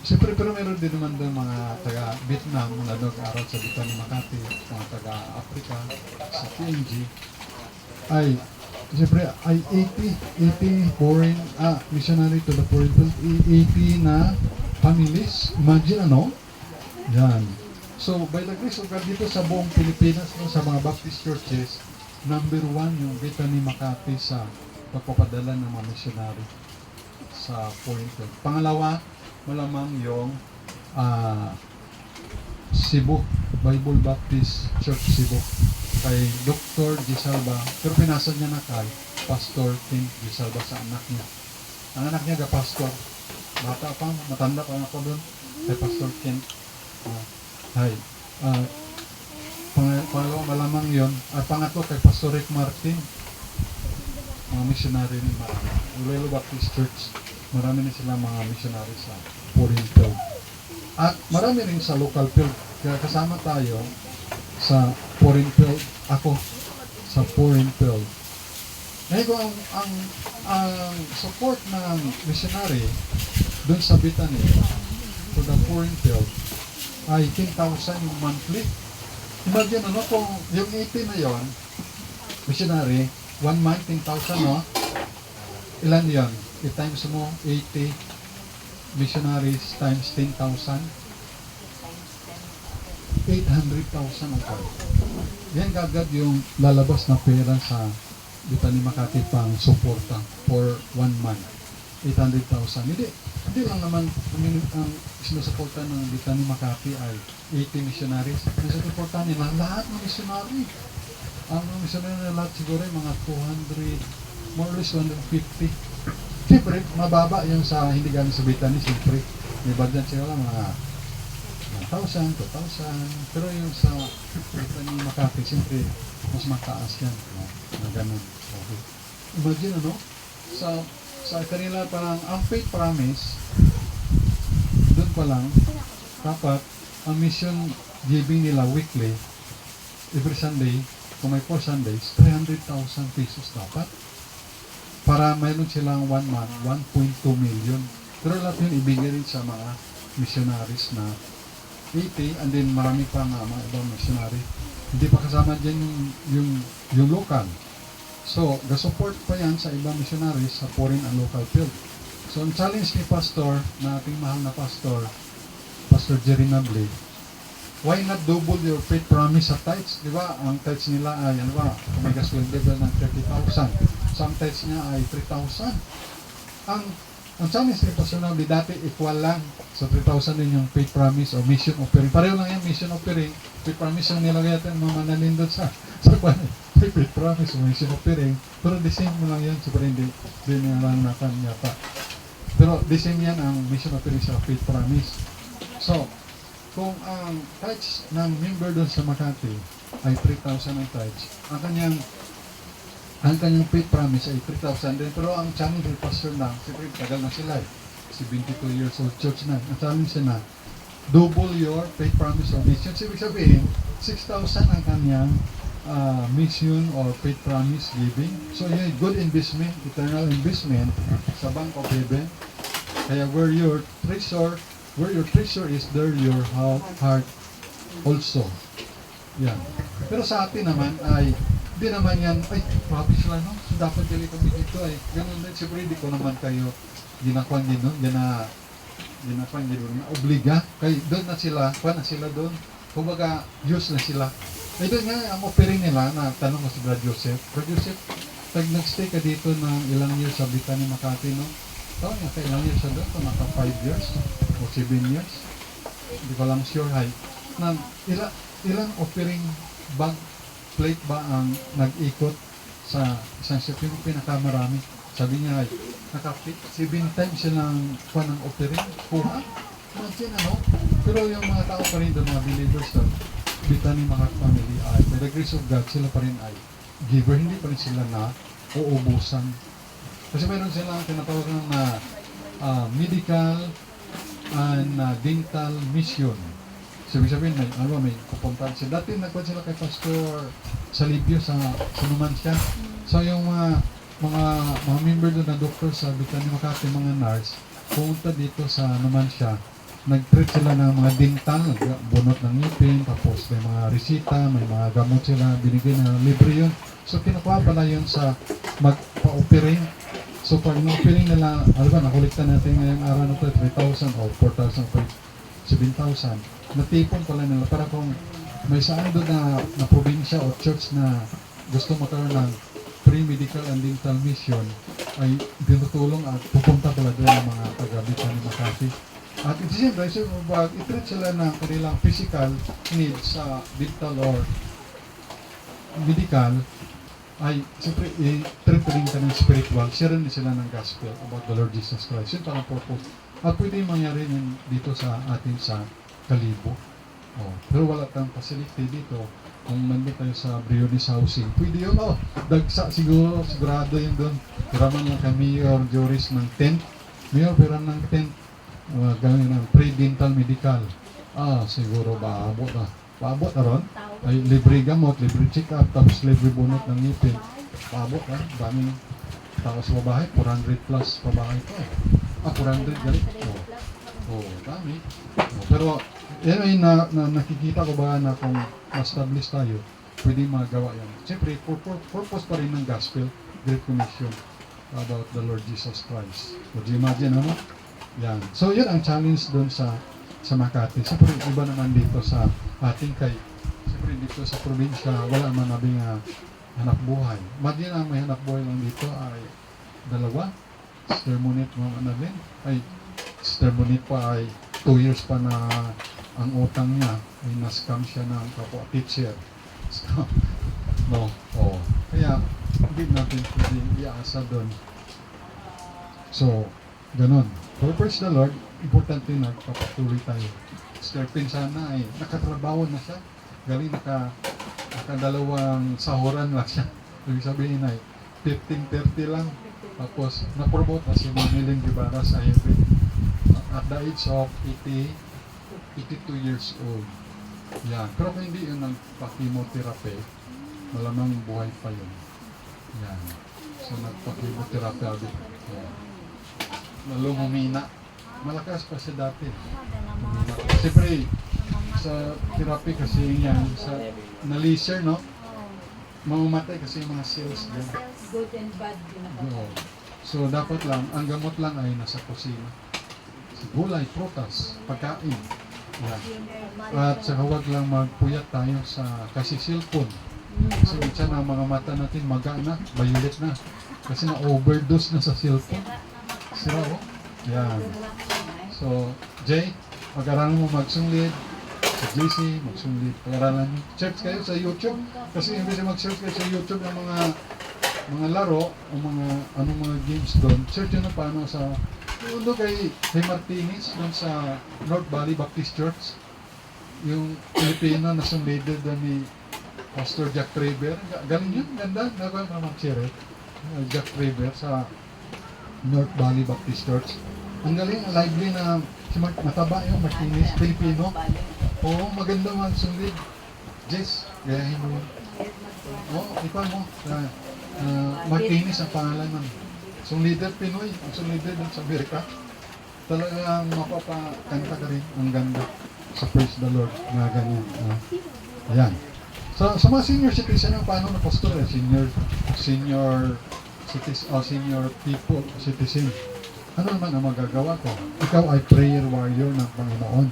siyempre pero meron din naman doon mga taga-Vietnam na nag-aral sa Bethany Makati, mga taga-Africa, sa PNG, ay siyempre ay 80 foreign, missionary to the foreign field, 80 na families. Imagine ano? Yan. So, by the grace of God, dito sa buong Pilipinas, no, sa mga Baptist churches, number 1 yung Bethany Makati sa pagpapadala ng mga missionary sa foreign field. Pangalawa, malamang yung Cebu, Bible Baptist Church Cebu, kay Dr. Gisalba, pero pinasa niya na kay Pastor Tim Gisalba sa anak niya. Ang anak niya pastor, bata pa, matanda pa ako doon, kay Pastor Ken. Pangalawa malamang yun. At pangatlo kay Pastor Rick Martin, mga missionary ni marami. Iloilo Baptist Church, marami na sila mga missionary sa foreign field. At marami rin sa local field. Kaya kasama tayo sa foreign field. Ako sa foreign field. Ngayon ko ang support ng missionary dun sa Bethany to the foreign field ay 10,000 yung monthly. Imagine ano kung yung 80 na yon missionary, 1 month 10,000, no? Ilan yon? I-times mo 80 missionaries times 10,000, 800,000 ang card. Yan kagad yung lalabas na pera sa Bethany Makati pang suporta for 1 month. 800,000. Hindi lang naman ang sinusuporta ng Bethany Makati ay 80 missionaries. Sinusuporta nila lahat ng missionary. Ang missionary na lahat siguro ay mga 200, more or less 250. Siyempre, mababa yung sa hindi galing sa Bethany. Siyempre, may budget sila lang mga 1,000, 2,000. Pero yung sa Bethany Makati, siyempre, mas mataas yan. Na ganun. Okay. Imagine, ano? Sa kanila parang ang faith promise, doon pa lang, dapat ang mission giving nila weekly, every Sunday, kung may 4 Sundays, 300,000 pesos dapat. Para mayroon silang 1 month, 1.2 million. Pero lahat yun ibigay rin sa mga missionaries na 80, and then marami pa nga mga ibang missionary. Hindi pa kasama dyan yung local. So, the-support pa yan sa ibang missionaries sa foreign and local field. So, ang challenge ni Pastor, na ating mahal na Pastor Jerry Nable, why not double your faith promise sa tithes? Di ba? Ang tithes nila ay, ano ba, may gospel level ng 30,000. So, ang tithes niya ay 3,000. Ang challenge ni Pastor Nable, dati equal lang. So, 3,000 din yung faith promise o mission offering. Pareho lang yan, mission offering. Faith promise yung nilagay natin, mga manalindot sa kwan. Faith promise o mission offering. Pero the same mo lang yan. So, parang hindi lang natin yata. Pero the same yan ang mission offering sa faith promise. So, kung ang tithes ng member doon sa Makati ay 3,000 ang tithes, ang kanyang faith promise ay 3,000 din. Pero ang challenge ng pastor na, siyempre tagal na sila eh. 72 years old church na. Ang challenge na, double your faith promise or mission. Ibig sabihin, 6,000 ang kanyang mission or faith promise giving. So yun, good investment, eternal investment sa Bank of Heaven. Kaya where your treasure is, there your heart also. Yan. Pero sa atin naman ay, hindi naman yan, ay, grabe sila, no? So, dapat dili kami dito ay, ganun din, siyempre hindi ko naman kayo ginakwan din, no? Ginakwan din, na obliga. Kaya doon na sila, kuha na sila doon. Kumbaga, use na sila. Ay doon nga, ang offering nila, na tanong ko si Brad Joseph, nag-stay ka dito ng ilang years sa Bicani, Makati, no? Tawag nga, ilang years sa doon, naka 5 years o 7 years. Hindi ko lang sure, hay. Na, ilang offering bag plate ba ang nag-ikot sa isang ship, yung pinakamarami? Sabi niya, ay, naka 7 times silang kuha ng offering, kuha. Imagine, ano? Pero yung mga tao pa rin doon, mga believers doon, Bicani mga family ay, by the grace of God, sila pa rin ay giver, hindi pa rin sila na uubusan. Kasi mayroon silang tinatawag na medical and dental mission. Sabi sabihin, may pupuntahan sila. Dati nagpunta sila kay Pastor Salibio sa Numancia. So yung mga member doon na doktor sa Bicani Makati, mga nurse, pumunta dito sa Numancia. Nag-treat sila ng mga dental, bunot ng ngipin, tapos may mga resita, may mga gamot sila, binigay na libre yun. So kinukuha pala yun sa magpa-operate. So pag in-offering nila, nakuliktan natin ngayong araw na ito, 3,000 o 4,000 o 7,000. Natipon pala nila para kung may saan doon na probinsya o church na gusto magkaroon ng pre-medical and dental mission, ay tinutulong at pupunta pala doon ng mga taga-Bicani Makati. At siyempre, i-treat sila ng kanilang physical needs sa dental or medical, ay siyempre i-treat rin ka ng spiritual, share rin sila ng gospel about the Lord Jesus Christ. Yun parang purpose. At pwede mangyari yun dito sa atin sa Kalibo. Pero wala tayong facility dito. Kung nandito tayo sa Briones Housing, pwede yun, dagsa sigurado yun doon. Hiraman lang kami or Joris ng tent. Mayor, hiram ng tent. Gawin ng pre-dental medical. Siguro paabot na. Paabot na ron. Ay, libre gamot, libre check-up, tapos libre bunot ng ngipin. Paabot na. Daming tao sa babae, 400 plus babae ko. 400 galit. Dami. Pero, yan ay nakikita ko ba na kung establish tayo, pwede magawa yan. Siyempre, purpose pa rin ng gospel, Great Commission about the Lord Jesus Christ. Would you imagine, ano? Yan. So, yun ang challenge doon sa Makati. Siyempre, iba naman dito sa ating siyempre dito sa probinsya, wala man nabing hanap buhay. Imagine ang may hanap buhay lang dito ay dalawa. Sister Monit, Mama Annalyn. Sister Monit pa ay 2 years pa na ang utang niya ay na-scam siya ng kapwa teacher. So, kaya, hindi natin pwedeng iasa doon. So, ganun. So, praise the Lord, importante na kapatuloy tayo. Sister Pin sana ay nakatrabaho na siya. Galing nakadalawang sahuran lang siya. Ibig sabihin ay 15:30 lang. Tapos, na-promote na si Maniling Guevara sa heaven at the age of 82 years old. Yan. Pero kung hindi yun nagpa-chemotherapy, malamang buhay pa yun. Yan. So, nagpa-chemotherapy. Lalong humina. malakas pa siya dati. Siyempre, sa therapy kasi yan, sa na-laser, no? Mamamatay kasi yung mga cells dyan. Good and bad. Oo. So, dapat lang, ang gamot lang ay nasa kusina. Gulay, prutas, pagkain. Yan. At saka huwag lang magpuyat tayo sa kasi cellphone. Kasi minsan ang mga mata natin maga na, violet na. Kasi na-overdose na sa cellphone. Sira oh. Yan. So, Jay, pag-aralan mo magsunglit. Sa JC, magsunglit. Pag-aralan nyo. Search kayo sa YouTube. Kasi imbes na mag-search kayo sa YouTube ng mga laro o anong mga games doon, search nyo na paano sa doon kay Martinez doon sa North Valley Baptist Church, yung Pilipino na sumleader doon ni Pastor Jack Traver. Galing yun, ganda, nagawa ka mag-share Jack Traver sa North Valley Baptist Church. Ang galing, ang lively na si mataba yung Martinez, Pilipino. Oo, maganda mag-sumlead. Jess, gayahin mo yun. Oo, ikaw mo. Martinez ang pangalan ng leader Pinoy, ang leader dun sa Amerika. Talagang mapapakanta ka rin. Ang ganda sa Praise the Lord na ganyan. Ayan. Sa mga senior citizen, paano na pastor? Senior people, citizen. Ano naman ang magagawa ko? Ikaw ay prayer warrior ng Panginoon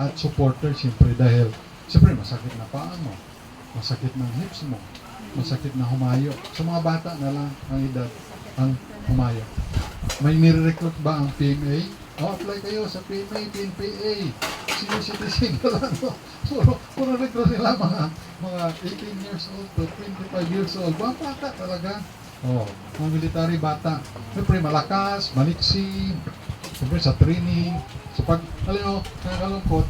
at supporter siyempre dahil siyempre masakit na paa mo, masakit ng hips mo, masakit na humayo. Sa mga bata na lang ang edad ang humayo. May nire-recruit ba ang PMA? Apply kayo sa PMA, PNPA. Senior citizen ka lang. Puro recruit nila mga 18 years old to 25 years old. Mga bata talaga. Mga military bata. Siyempre malakas, maliksi. Siyempre sa training. So pag, alam mo, nakakalungkot,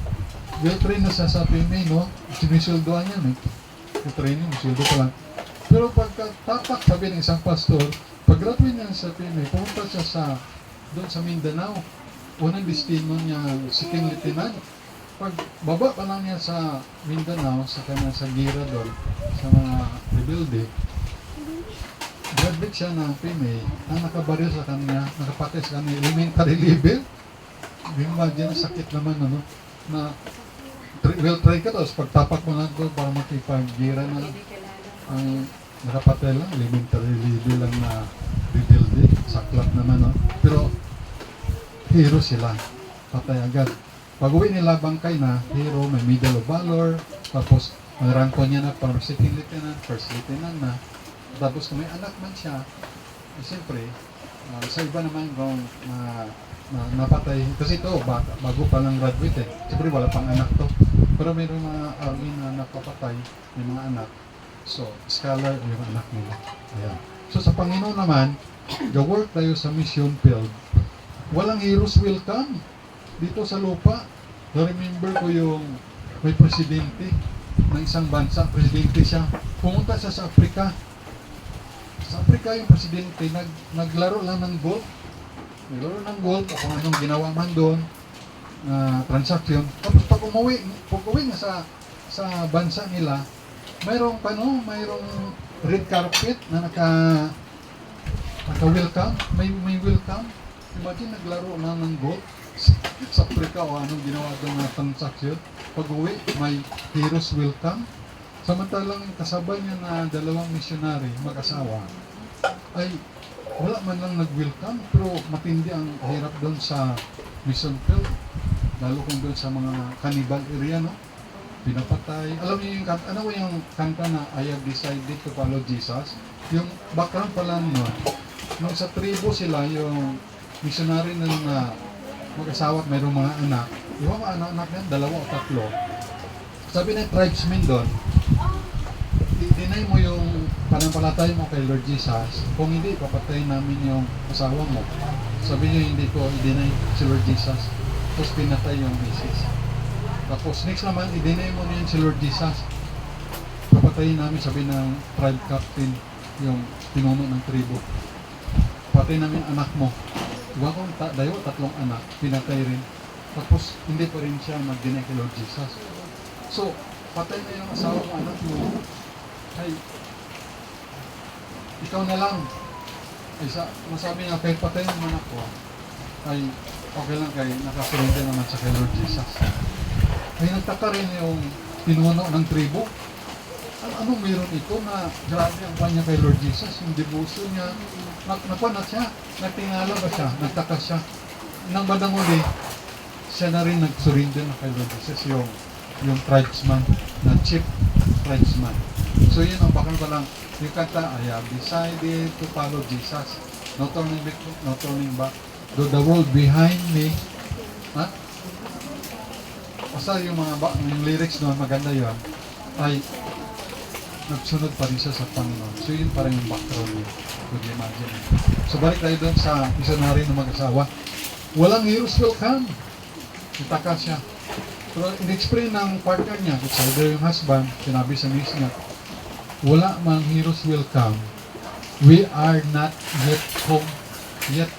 well-trained na sa PMA, no? Sinisuldoan yan, eh. Yung training, sildo pa lang. Pero pagkatapak, sabi ng isang pastor, pag-graduate niya sa PMA, pumunta siya doon sa Mindanao. Unang destino niya, siking lieutenant. Pag baba pa lang niya sa Mindanao, sa Gira doon, sa mga rebelde, graduate siya ng PMA, ang nakabaril sa kanya, nakapatay sa kanya, elementary level. Imagine, sakit naman, ano, na well try ka tapos pagtapak mo lang doon para makipag-gira na ang nakapatay lang, elementary level lang na rebelde, saklap naman, no? Pero hero sila, patay agad. Pag uwi nila bangkay na, hero, may Medal of Valor, tapos ang ranko niya na parang second lieutenant, first lieutenant na. Tapos kung may anak man siya, siyempre, sa iba naman kung napatay, kasi ito, bago pa lang graduate eh. Siyempre wala pang anak to. Pero mayroong mga army na napapatay, may mga anak. So, scholar yung anak nila. Ayan. So, sa Panginoon naman, ga-work tayo sa mission field. Walang heroes will come dito sa lupa. Na-remember ko yung may presidente ng isang bansa, presidente siya. Pumunta siya sa Africa. Sa Africa yung presidente, naglaro lang ng golf. Naglaro ng golf, kung anong ginawa man doon, transaction. Tapos pag umuwi na sa bansa nila, mayroong red carpet na naka-welcome, may welcome. Imagine naglaro lang ng golf sa Africa o anong ginawa doon na transaction. Pag uwi, may heroes welcome. Samantalang kasabay niya na dalawang missionary, mag-asawa, ay wala man lang nag-welcome, pero matindi ang hirap doon sa mission field. Lalo kung doon sa mga cannibal area, no? Pinapatay. Alam niyo yung kanta, ano yung kanta na I have decided to follow Jesus? Yung background pala nun, nung sa tribo sila, yung missionary na mag-asawa at mayroong mga anak, yung mga anak yan, 2 o 3. Sabi ng tribesmen doon, i-deny mo yung panampalataya mo kay Lord Jesus, kung hindi, papatayin namin yung asawa mo. Sabi niyo, hindi ko i-deny si Lord Jesus. Tapos pinatay yung misis. Tapos next naman, i-deny mo niyan si Lord Jesus. Papatayin namin, sabi ng tribe captain, yung pinuno ng tribo. Papatayin namin anak mo. Iwan kong 3 anak, pinatay rin. Tapos hindi pa rin siya mag-deny kay Lord Jesus. So, patay na yung asawa ng anak mo. Ay, ikaw na lang. Ay, masabi nga, kahit patay ng anak ko, ay okay lang kayo, nakasurrender naman sa kay Lord Jesus. Ay nagtaka rin yung pinuno ng tribo. Anong meron ito na grabe ang kanya kay Lord Jesus, yung devotion niya, napanat siya, nagtingala ba siya, nagtaka siya. Nang bandang uli, siya na rin nag-surrender na kay Lord Jesus, yung tribesman, na chief tribesman. So yun ang bakal pa lang, yung kanta, I have decided to follow Jesus. No turning back, no turning back. Though the world behind me, ha? Basta yung yung lyrics noon, maganda yun, ay nagsunod pa rin siya sa Panginoon. So yun pa rin yung background niya. Could you imagine? So balik tayo doon sa missionary ng mag-asawa. Walang heroes will come. Itaka siya. Pero in-explain ng partner niya, it's either yung husband, sinabi sa miss niya, wala mang heroes will come. We are not yet home. Yet.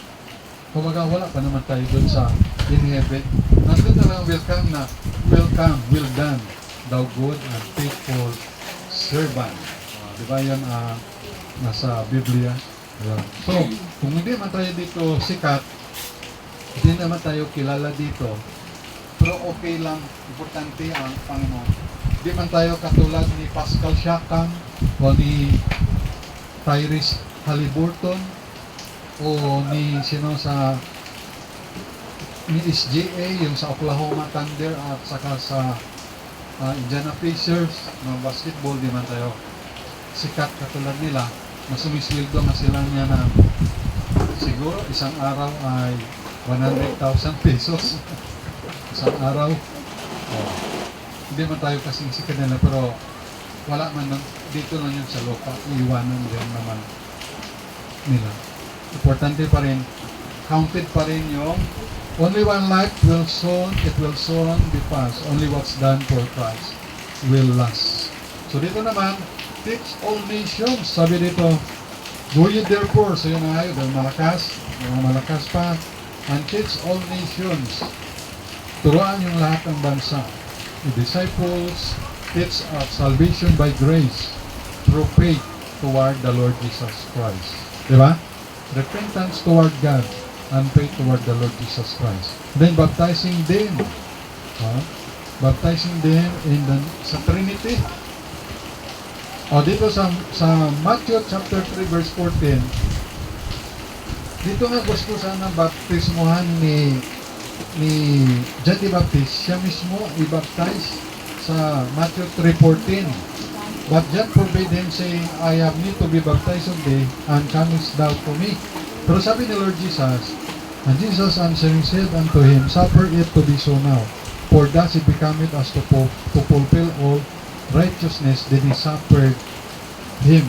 Kumaga wala pa naman tayo doon sa in heaven. Nandun na lang welcome na, welcome, well done, thou good and faithful servant. Diba yan nasa Biblia? Ayan. So, kung hindi man tayo dito sikat, hindi naman tayo kilala dito, pero okay lang, importante ang Panginoon. Hindi man tayo katulad ni Pascal Siakam o ni Tyrese Halliburton o ni sino sa ni SGA, yung sa Oklahoma Thunder at saka sa Indiana Pacers ng basketball, di man tayo sikat katulad nila, na sumisweldo na sila niya na siguro isang araw ay 100,000 pesos isang araw. Hindi man tayo kasing sikat nila, pero wala man dito lang yun sa lupa, iiwanan din naman nila. Importante pa rin, counted pa rin yung only one life will soon be passed. Only what's done for Christ will last. So dito naman, teach all nations. Sabi dito, go ye therefore. So yun na dahil malakas pa. And teach all nations. Turuan yung lahat ng bansa. The disciples teach of salvation by grace through faith toward the Lord Jesus Christ. Diba? Repentance toward God and faith toward the Lord Jesus Christ. Then baptizing them. Baptizing them sa Trinity. Dito sa Matthew chapter 3 verse 14, dito nga gusto sana baptismuhan ni John the Baptist, siya mismo i-baptize sa Matthew 3:14. But John forbade him, saying, I have need to be baptized of thee, and comest thou to me? Pero sabi ni Lord Jesus, and Jesus answering said unto him, suffer it to be so now, for thus it becometh us to fulfill all righteousness. Then he suffered him.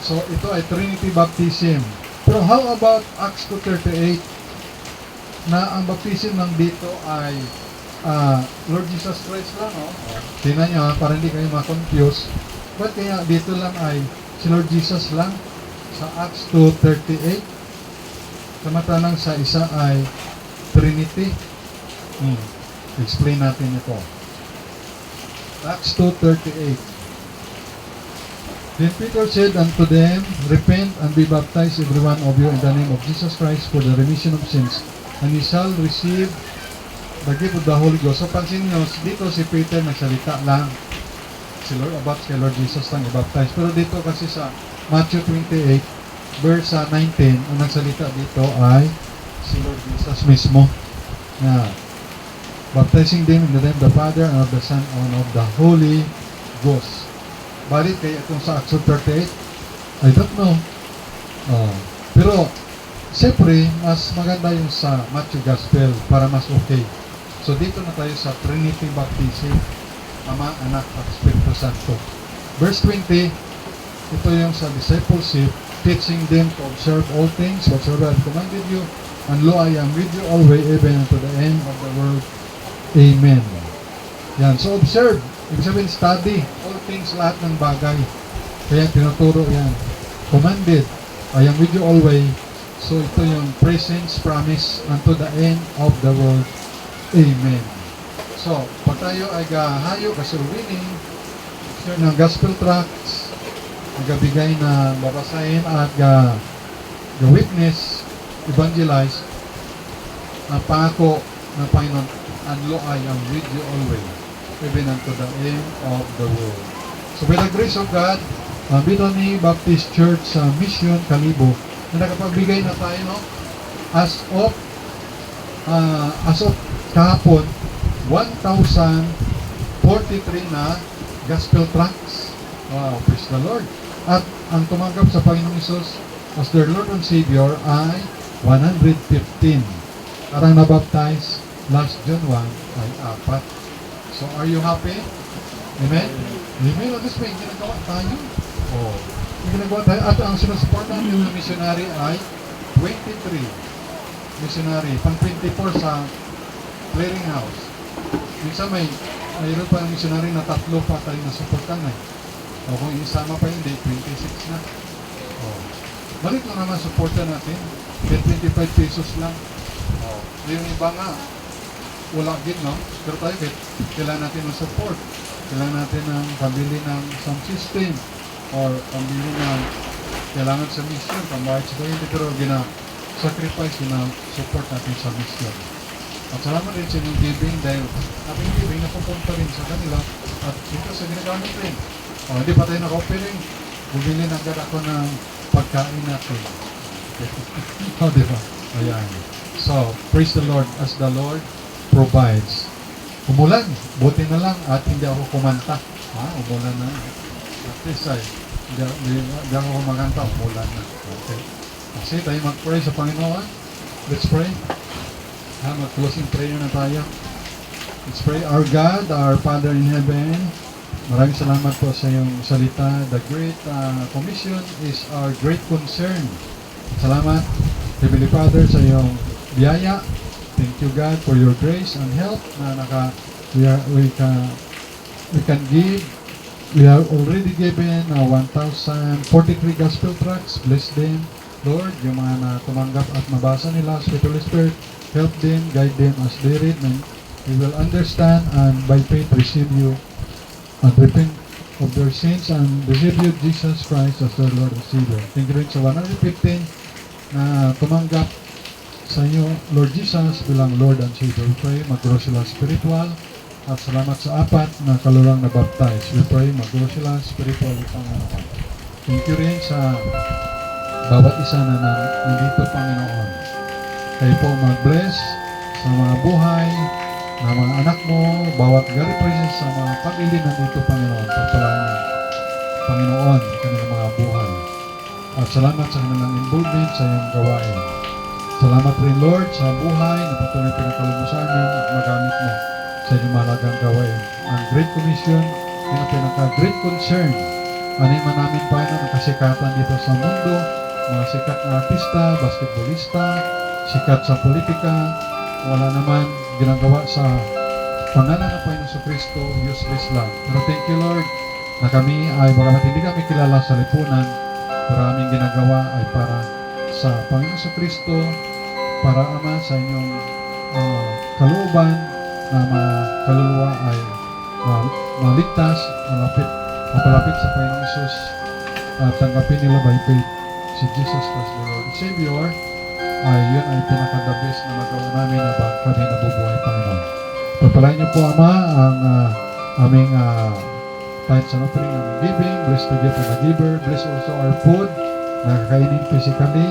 So ito ay Trinity Baptism. Pero how about Acts 2:38, na ang baptism ng dito ay Lord Jesus Christ lang, no? Tingnan nyo, para hindi kayo ma-confuse. Ba't kaya dito lang ay si Lord Jesus lang sa Acts 2:38? Samantalang sa isa ay Trinity. Explain natin ito. Acts 2:38. Then Peter said unto them, repent and be baptized every one of you in the name of Jesus Christ for the remission of sins, and ye shall receive the gift of the Holy Ghost. So pansin nyo, dito si Peter nagsalita lang. Si Lord about kay Lord Jesus lang i-baptize. Pero dito kasi sa Matthew 28, verse 19, ang nagsalita dito ay si Lord Jesus mismo. Na baptizing them in the name of the Father and of the Son and of the Holy Ghost. Balik kaya itong sa Acts 38, I don't know. Pero siyempre, mas maganda yung sa Matthew Gospel para mas okay. So dito na tayo sa Trinity Baptism, Ama, Anak, at Espiritu Santo. Verse 20, ito yung sa discipleship, teaching them to observe all things whatsoever I have commanded you, and lo, I am with you always, even unto the end of the world. Amen. Yan, so observe, ibig sabihin study, all things, lahat ng bagay. Kaya tinuturo yan. Commanded, I am with you always. So ito yung presence, promise, unto the end of the world. Amen. So, pag tayo ay gahayo, kasi winning, share ng gospel tracts, nagabigay na babasahin at ga-witness, evangelize, ang pangako ng Panginoon, "Anlo I am with you always, even unto the end of the world." So by the grace of God, Bethany Baptist Church sa Mission Kalibo, na nakapagbigay na tayo, no? As of kahapon, 1,043 na gospel tracts. Wow, praise the Lord. At ang tumanggap sa Panginoong Isus as their Lord and Savior ay 115. Parang nabaptize last June 1 ay 4. So are you happy? Amen? Amen. At least may ginagawa tayo. Oh, may ginagawa tayo. At ang sinusupport natin ng missionary ay 23 missionary. Pang 24 sa clearing house. Minsan mayroon pa ng missionary na 3 pa tayo nasuportan na. O kung isama pa hindi, 26 na. Oh. Balik lang naman supportan natin. 25 pesos lang. Oh. Yung iba nga, wala din, no? Pero tayo, kailangan natin ng support. Kailangan natin ng pambili ng sound system or pambili ng kailangan sa mission, pambayad sa hindi, pero sacrifice na support natin sa mission. At salamat rin sa inyong giving dahil ating giving napupunta rin sa kanila at ito sa ginagamit rin. O, hindi pa tayo naka-offering. Bumili na agad ako ng pagkain natin. O, diba? Ayan. So, praise the Lord as the Lord provides. Umulan. Buti na lang at hindi ako kumanta. Umulan na. At least ay, hindi ako kumakanta. Umulan na. Okay. Kasi tayo mag-pray sa Panginoon. Let's pray. Mag-closing prayer na tayo. Let's pray. Our God, our Father in heaven, maraming salamat po sa iyong salita. The Great Commission is our great concern. Salamat, Heavenly Father, sa iyong biyaya. Thank you, God, for your grace and help na we can give. We have already given 1,043 gospel tracts. Bless them, Lord, yung mga na tumanggap at mabasa nila. Sweet Holy Spirit, help them, guide them as they read, and they will understand and by faith receive you and repent of their sins and receive you, Jesus Christ, as their Lord and Savior. Thank you rin sa 115 na tumanggap sa inyo, Lord Jesus, bilang Lord and Savior. We pray, mag-grow sila spiritual at salamat sa 4 na kalulang na baptize. We pray, mag-grow sila spiritual. Thank you rin sa bawat isa na nandito, Panginoon. Kayo po mag-bless sa mga buhay na mga anak mo, bawat gari presence sa mga pamilya nandito, Panginoon. Pagpalaan, Panginoon, kanilang mga buhay. At salamat sa kanilang involvement sa iyong gawain. Salamat rin, Lord, sa buhay na patuloy pinagkaloob sa amin at magamit mo sa inyong malagang gawain. Ang Great Commission, yun ang pinaka-great concern. Anima namin, Panginoon, ang kasikatan dito sa mundo, mga sikat na artista, basketballista, sikat sa politika, wala naman ginagawa sa pangalan ng Panginoon sa Kristo, useless lang. Pero thank you, Lord, na kami ay bagamat hindi kami kilala sa lipunan, pero aming ginagawa ay para sa Panginoon sa Kristo, para Ama sa inyong kalooban na kaluluwa ay maligtas, mapalapit sa Panginoong Isus at tanggapin nila by faith si Jesus Christ the Lord and Savior. Yun ay pinaka-the best na magawa namin na kami nabubuhay, Panginoon. Pagpalain niyo po, Ama, ang aming tithes and offering, aming giving. Bless the gift of the giver. Bless also our food na kakainin physically.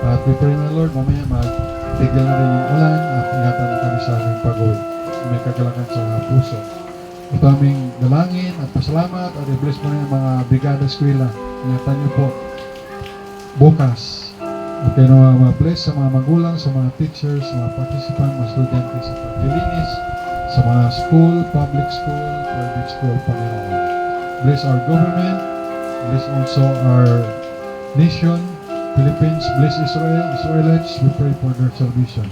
At we pray na, Lord, mamaya magtigil na rin yung ulan at ingatan na kami sa aming pag-uwi. May kagalakan sa puso. Ito aming dalangin at pasalamat at i-bless mo rin ang mga brigada eskwela. Ingatan niyo po bukas. Okay, bless sa mga magulang, sa mga teachers, sa mga participant, mga estudyante sa paglilinis, sa mga school, public school, private school, Panginoon. Bless our government, bless also our nation, Philippines, bless Israel, Israelites, we pray for their salvation.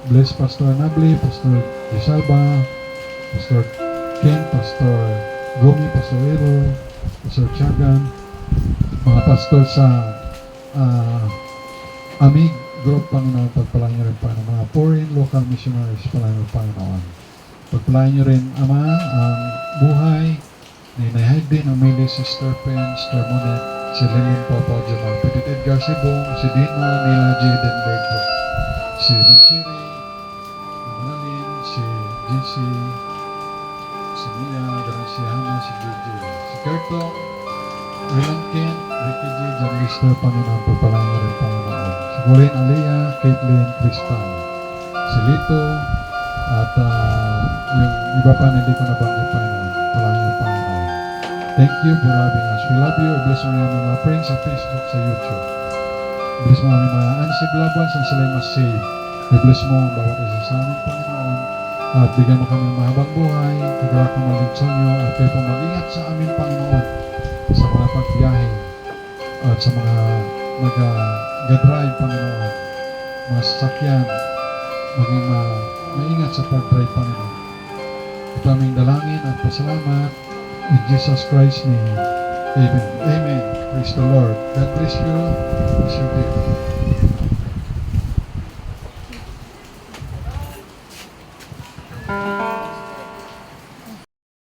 Bless Pastor Nabli, Pastor Gisalba, Pastor Ken, Pastor Gomi, Pastor Ero, Pastor Chagan, mga pastor sa Amig Group, Panginoon, pagpalain niyo rin pa ng mga foreign local missionaries, palain niyo, Panginoon. Pagpalain niyo rin, Ama, ang buhay ni Nayhagdin, Amelie, Sister Pen, Sister Monet, si Lillian Papa, Jamal, Petit Edgar Sibong, si Dino, Nila J. Denberg, si Manchiri, si JC, si Mia, si Hannah, si JJ, si Kerto, Wilankin, Ricky G, John Lister, Panginoon, pagpalain rin Panginoon. Si Colleen Alea, Caitlin, Tristan, si Lito, at yung iba pa na hindi ko nabanggit, Panginoon. Palain rin Panginoon. Thank you for loving us. We love you. Bless mo yung mga friends sa Facebook, sa YouTube. Bless mo ang mga unsaved loved ones ang sila'y mas-save. I-bless mo ang bawat isa sa amin, Panginoon. At bigyan mo kami ng mahabang buhay. Kagawa kong malingson nyo. At kayo pong mag-ingat sa amin, Panginoon. Sa mga pagbiyahe. At sa mga nag-drive, Panginoon. Mga sasakyan. Maging maingat sa pag-drive, Panginoon. Ito aming dalangin at pasalamat. In Jesus Christ's name. Amen. Amen. Praise the Lord. God bless you. Bless you.